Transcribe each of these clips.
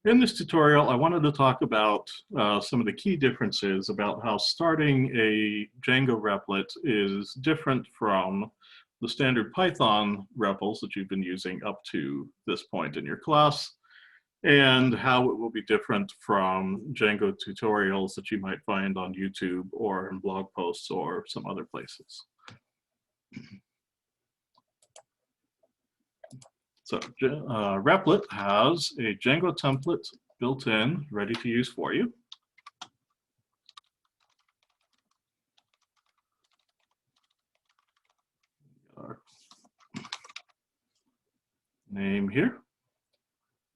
In this tutorial, I wanted to talk about some of the key differences about how starting a Django Replit is different from the standard Python REPLs that you've been using up to this point in your class, and how it will be different from Django tutorials that you might find on YouTube or in blog posts or some other places. So Replit has a Django template built in, ready to use for you. Our name here.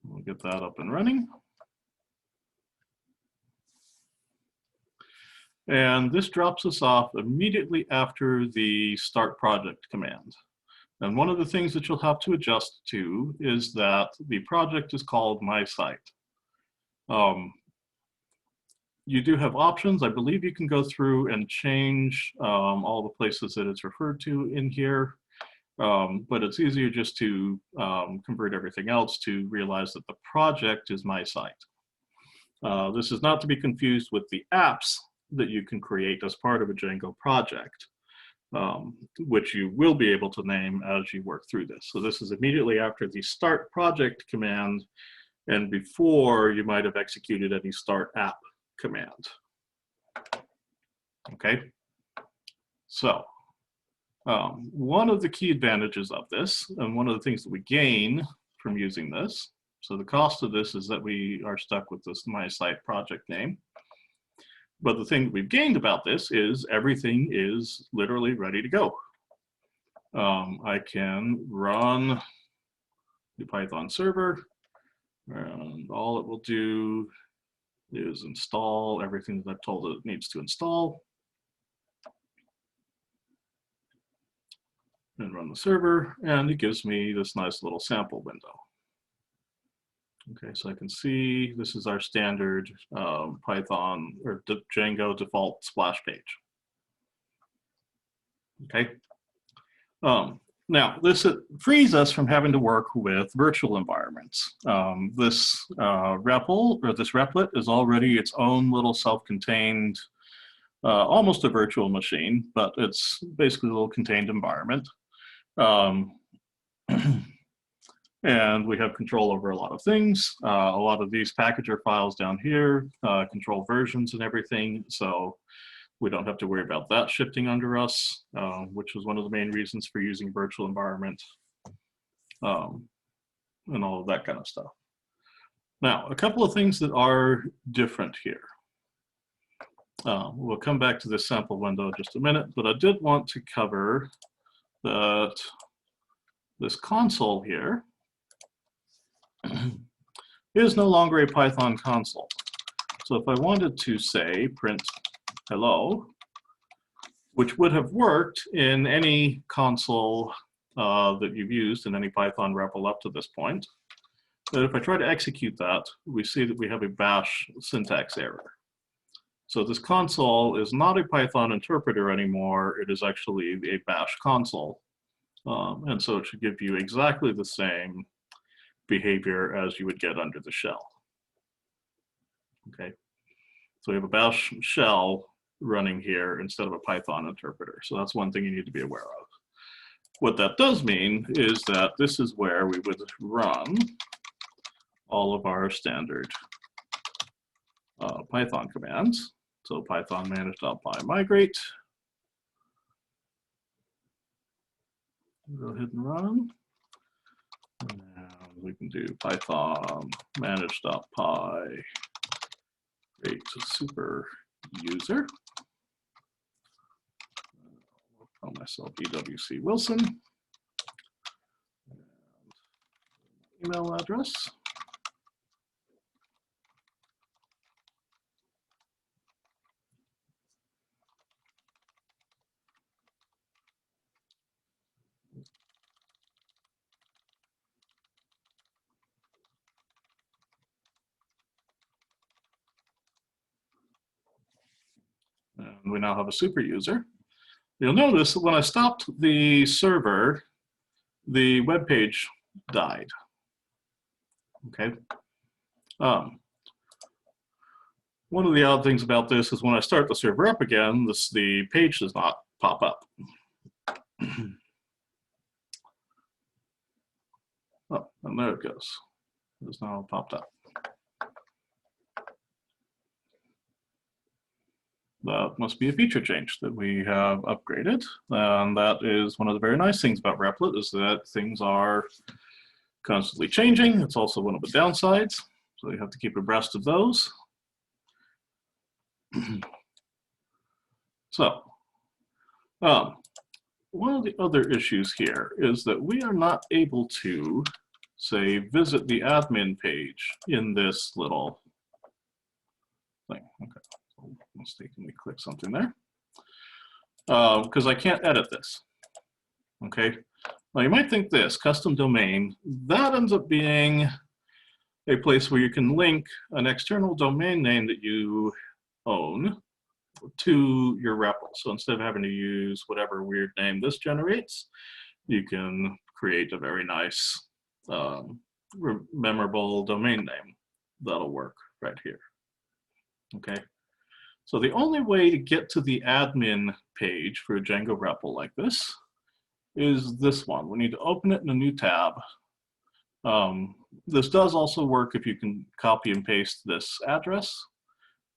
We'll get that up and running. And this drops us off immediately after the start project command. And one of the things that you'll have to adjust to is that the project is called My Site. You do have options. I believe you can go through and change all the places that it's referred to in here, but it's easier just to convert everything else to realize that the project is My Site. This is not to be confused with the apps that you can create as part of a Django project, which you will be able to name as you work through this. So this is immediately after the start project command and before you might have executed any start app command. Okay, so one of the key advantages of this, and one of the things that we gain from using this, so the cost of this is that we are stuck with this My Site project name. But the thing that we've gained about this is everything is literally ready to go. I can run the Python server, and all it will do is install everything that I've told it needs to install, and run the server, and it gives me this nice little sample window. Okay, so I can see this is our standard Python or Django default splash page. Okay. Now, this frees us from having to work with virtual environments. This REPL, or this Replit, is already its own little self-contained, almost a virtual machine, but it's basically a little contained environment. And we have control over a lot of things. A lot of these packager files down here control versions and everything, so we don't have to worry about that shifting under us, which was one of the main reasons for using virtual environment and all of that kind of stuff. Now, a couple of things that are different here. We'll come back to this sample window in just a minute, but I did want to cover that this console here is no longer a Python console. So if I wanted to say print hello, which would have worked in any console that you've used in any Python REPL up to this point, but if I try to execute that, we see that we have a bash syntax error. So this console is not a Python interpreter anymore, it is actually a bash console. And so it should give you exactly the same behavior as you would get under the shell. Okay, so we have a bash shell running here instead of a Python interpreter. So that's one thing you need to be aware of. What that does mean is that this is where we would run all of our standard Python commands. So Python manage.py-migrate. Go ahead and run. And we can do Python manage.py create super user. I'll call myself EWC Wilson. And email address. And we now have a super user. You'll notice that when I stopped the server, the web page died. Okay. One of the odd things about this is when I start the server up again, the page does not pop up. Oh, and there it goes. It's now popped up. That must be a feature change that we have upgraded. And that is one of the very nice things about Replit, is that things are constantly changing. It's also one of the downsides, so you have to keep abreast of those. So, one of the other issues here is that we are not able to, say, visit the admin page in this little thing. Okay, so mistakenly click something there. Because I can't edit this. Okay, now you might think this, custom domain, that ends up being a place where you can link an external domain name that you own to your REPL. So instead of having to use whatever weird name this generates, you can create a very nice, memorable domain name that'll work right here. Okay, so the only way to get to the admin page for a Django REPL like this is this one. We need to open it in a new tab. This does also work if you can copy and paste this address,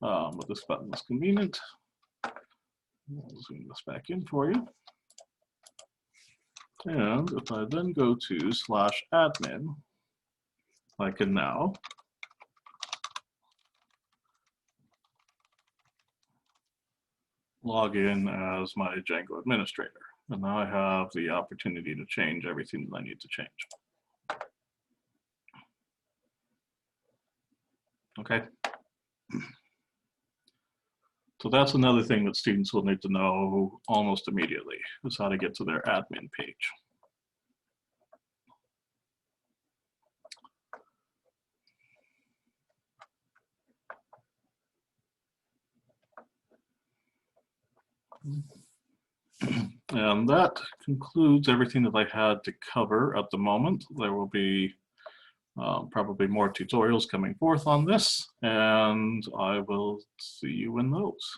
but this button is convenient. I'll zoom this back in for you. And if I then go to /admin, I can now log in as my Django administrator. And now I have the opportunity to change everything that I need to change. Okay. So that's another thing that students will need to know almost immediately, is how to get to their admin page. And that concludes everything that I had to cover at the moment. There will be probably more tutorials coming forth on this, and I will see you in those.